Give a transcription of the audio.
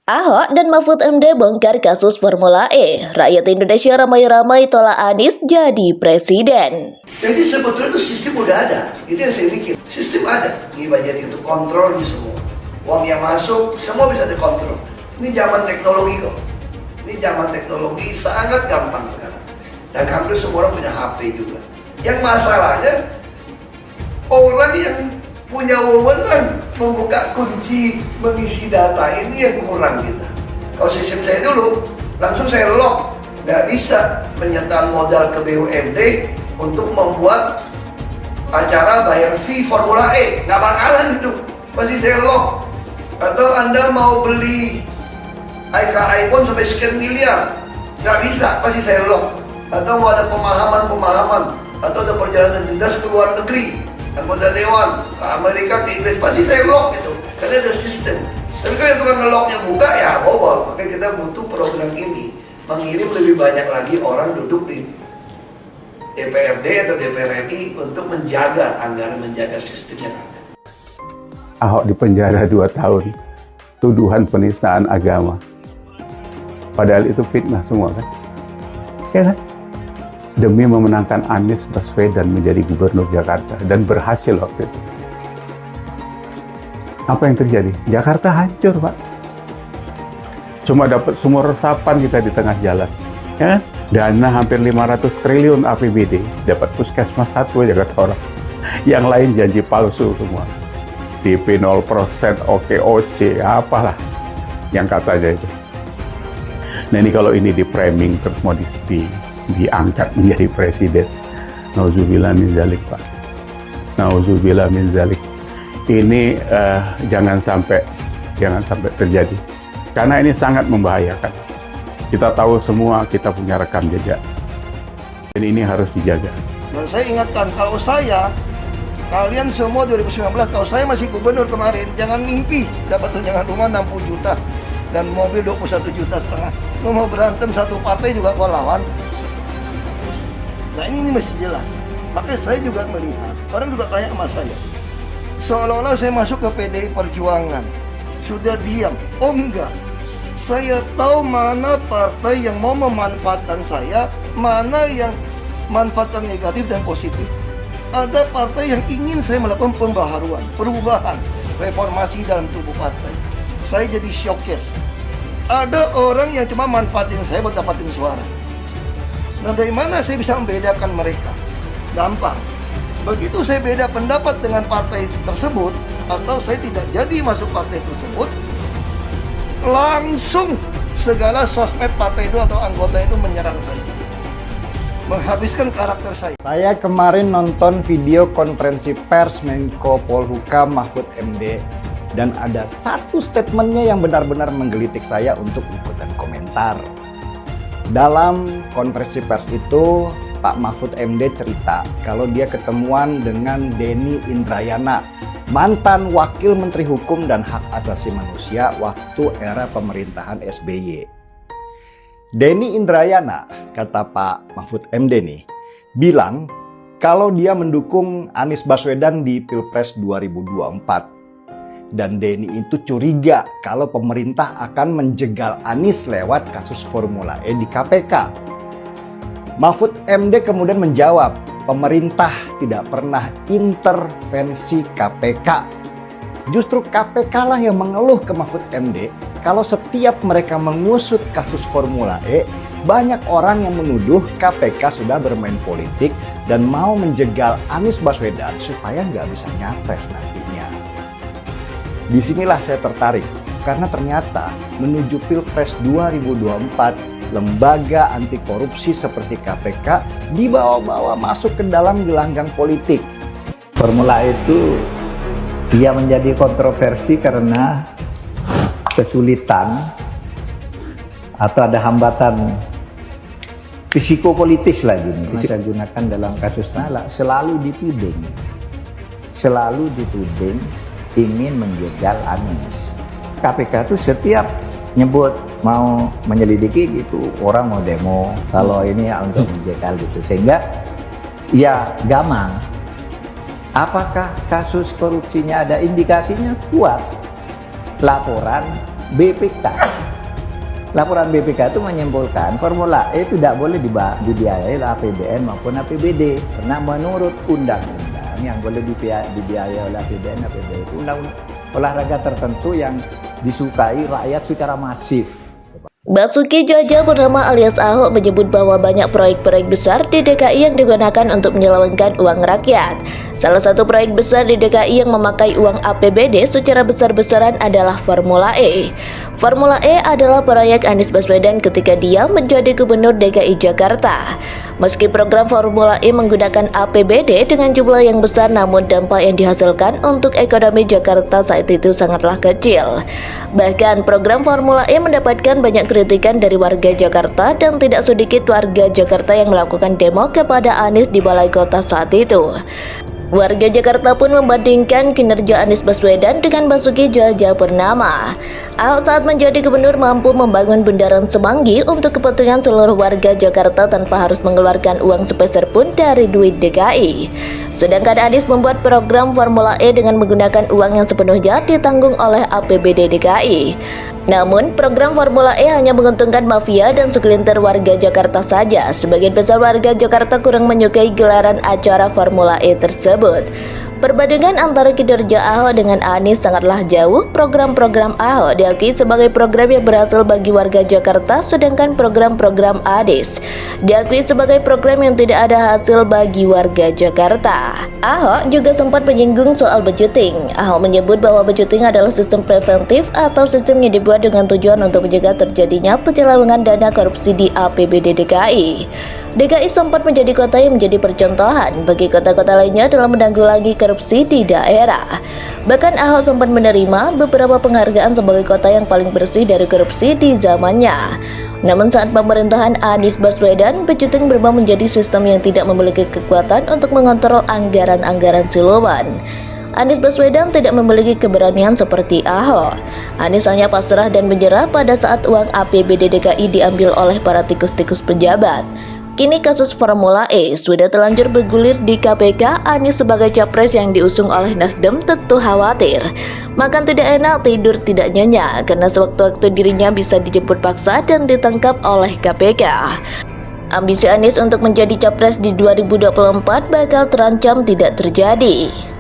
Ahok dan Mahfud MD bongkar kasus Formula E. Rakyat Indonesia ramai-ramai tolak Anies jadi presiden. Jadi sebetulnya itu sistem udah ada. Itu yang saya bikin. Sistem ada. Gimana jadi untuk kontrol di semua. Uang yang masuk, semua bisa dikontrol. Ini zaman teknologi kok. Ini zaman teknologi sangat gampang sekarang. Dan hampir semua orang punya HP juga. Yang masalahnya, orang yang punya wewenang membuka kunci mengisi data ini yang kurang kita. Kalau sistem saya dulu langsung saya lock, nggak bisa menyetor modal ke BUMD untuk membuat acara bayar fee Formula E, nggak bakalan itu, pasti saya lock. Atau Anda mau beli iPhone sampai sekian miliar, nggak bisa, pasti saya lock. Atau mau ada pemahaman atau ada perjalanan dinas ke luar negeri, anggota dewan ke Amerika, ke Inggris, pasti saya lock itu karena ada sistem. Tapi kalau yang tukang ngelocknya buka ya bobol. Makanya kita butuh program ini, mengirim lebih banyak lagi orang duduk di DPRD atau DPR RI untuk menjaga anggaran, menjaga sistem yang ada. Ahok dipenjara 2 tahun, tuduhan penistaan agama, padahal itu fitnah semua kan, ya kan? Demi memenangkan Anies Baswedan menjadi gubernur Jakarta, dan berhasil waktu itu. Apa yang terjadi? Jakarta hancur, Pak. Cuma dapat sumur resapan kita di tengah jalan, ya kan? Dana hampir 500 triliun APBD, dapat puskesmas 1 Jakarta orang. Yang lain janji palsu semua. DP 0%, OKOC, apalah yang katanya itu. Nah ini kalau ini di framing terus mau diangkat menjadi presiden, nauzubillah min zalik, Pak. Nauzubillah min zalik. Ini jangan sampai terjadi, karena ini sangat membahayakan. Kita tahu semua kita punya rekam jejak, dan ini harus dijaga. Dan saya ingatkan, kalau kalian semua 2019, kalau saya masih gubernur kemarin, jangan mimpi dapat tunjangan rumah 60 juta dan mobil 21,5 juta. Lu mau berantem satu partai juga kau lawan. Nah ini mesti jelas. Makanya saya juga melihat, orang juga tanya sama saya, seolah-olah saya masuk ke PDI Perjuangan sudah diam. Oh enggak, saya tahu mana partai yang mau memanfaatkan saya, mana yang manfaatkan negatif dan positif. Ada partai yang ingin saya melakukan pembaharuan, perubahan, reformasi dalam tubuh partai. Saya jadi showcase. Ada orang yang cuma manfaatin saya buat dapatin suara. Nah dari mana saya bisa membedakan mereka? Gampang. Begitu saya beda pendapat dengan partai tersebut, atau saya tidak jadi masuk partai tersebut, langsung segala sosmed partai itu atau anggota itu menyerang saya, menghabiskan karakter saya. Saya kemarin nonton video konferensi pers Menko Polhukam Mahfud MD, dan ada satu statementnya yang benar-benar menggelitik saya untuk ikutan komentar. Dalam konferensi pers itu, Pak Mahfud MD cerita kalau dia ketemuan dengan Denny Indrayana, mantan Wakil Menteri Hukum dan Hak Asasi Manusia waktu era pemerintahan SBY. Denny Indrayana, kata Pak Mahfud MD nih, bilang kalau dia mendukung Anies Baswedan di Pilpres 2024. Dan Denny itu curiga kalau pemerintah akan menjegal Anies lewat kasus Formula E di KPK. Mahfud MD kemudian menjawab, pemerintah tidak pernah intervensi KPK. Justru KPK lah yang mengeluh ke Mahfud MD kalau setiap mereka mengusut kasus Formula E, banyak orang yang menuduh KPK sudah bermain politik dan mau menjegal Anies Baswedan supaya nggak bisa nyapres nantinya. Disinilah saya tertarik, karena ternyata menuju Pilpres 2024, lembaga anti korupsi seperti KPK dibawa-bawa masuk ke dalam gelanggang politik. Formula itu dia menjadi kontroversi karena kesulitan atau ada hambatan psikopolitis lagi nih. Saya gunakan dalam kasus Nala, selalu dituding ingin menjegal Anies. KPK itu setiap nyebut mau menyelidiki gitu, orang mau demo kalau ini ya untuk menjegal gitu, sehingga ya gamang. Apakah kasus korupsinya ada indikasinya? Kuat laporan BPK laporan BPK itu menyimpulkan Formula E tidak boleh dibiayai oleh APBN maupun APBD karena menurut undang-undang yang boleh dibiayai oleh APBN APBD itu undang-undang olahraga tertentu yang disukai rakyat secara masif. Basuki Cahayapurnama alias Ahok menyebut bahwa banyak proyek-proyek besar di DKI yang digunakan untuk menyelewengkan uang rakyat. Salah satu proyek besar di DKI yang memakai uang APBD secara besar-besaran adalah Formula E. Formula E adalah proyek Anies Baswedan ketika dia menjadi Gubernur DKI Jakarta. Meski program Formula E menggunakan APBD dengan jumlah yang besar, namun dampak yang dihasilkan untuk ekonomi Jakarta saat itu sangatlah kecil. Bahkan program Formula E mendapatkan banyak kritikan dari warga Jakarta dan tidak sedikit warga Jakarta yang melakukan demo kepada Anies di balai kota saat itu. Warga Jakarta pun membandingkan kinerja Anies Baswedan dengan Basuki Cahayapurnama. Ahok saat menjadi gubernur mampu membangun Bundaran Semanggi untuk kepentingan seluruh warga Jakarta tanpa harus mengeluarkan uang sepeser pun dari duit DKI. Sedangkan Anies membuat program Formula E dengan menggunakan uang yang sepenuhnya ditanggung oleh APBD DKI. Namun, program Formula E hanya menguntungkan mafia dan segelintir warga Jakarta saja. Sebagian besar warga Jakarta kurang menyukai gelaran acara Formula E tersebut. Perbandingan antara kinerja Ahok dengan Anies sangatlah jauh. Program-program Ahok diakui sebagai program yang berhasil bagi warga Jakarta, sedangkan program-program Anies diakui sebagai program yang tidak ada hasil bagi warga Jakarta. Ahok juga sempat menyinggung soal budgeting. Ahok menyebut bahwa budgeting adalah sistem preventif atau sistem yang dibuat dengan tujuan untuk mencegah terjadinya penyelewengan dana korupsi di APBD DKI. DKI sempat menjadi kota yang menjadi percontohan bagi kota-kota lainnya dalam menanggulangi korupsi di daerah. Bahkan Ahok sempat menerima beberapa penghargaan sebagai kota yang paling bersih dari korupsi di zamannya. Namun saat pemerintahan Anies Baswedan, budgeting berubah menjadi sistem yang tidak memiliki kekuatan untuk mengontrol anggaran-anggaran siluman. Anies Baswedan tidak memiliki keberanian seperti Ahok. Anies hanya pasrah dan menyerah pada saat uang APBD DKI diambil oleh para tikus-tikus pejabat. Kini kasus Formula E sudah terlanjur bergulir di KPK. Anies sebagai capres yang diusung oleh Nasdem tentu khawatir. Makan tidak enak, tidur tidak nyenyak, karena sewaktu-waktu dirinya bisa dijemput paksa dan ditangkap oleh KPK. Ambisi Anies untuk menjadi capres di 2024 bakal terancam tidak terjadi.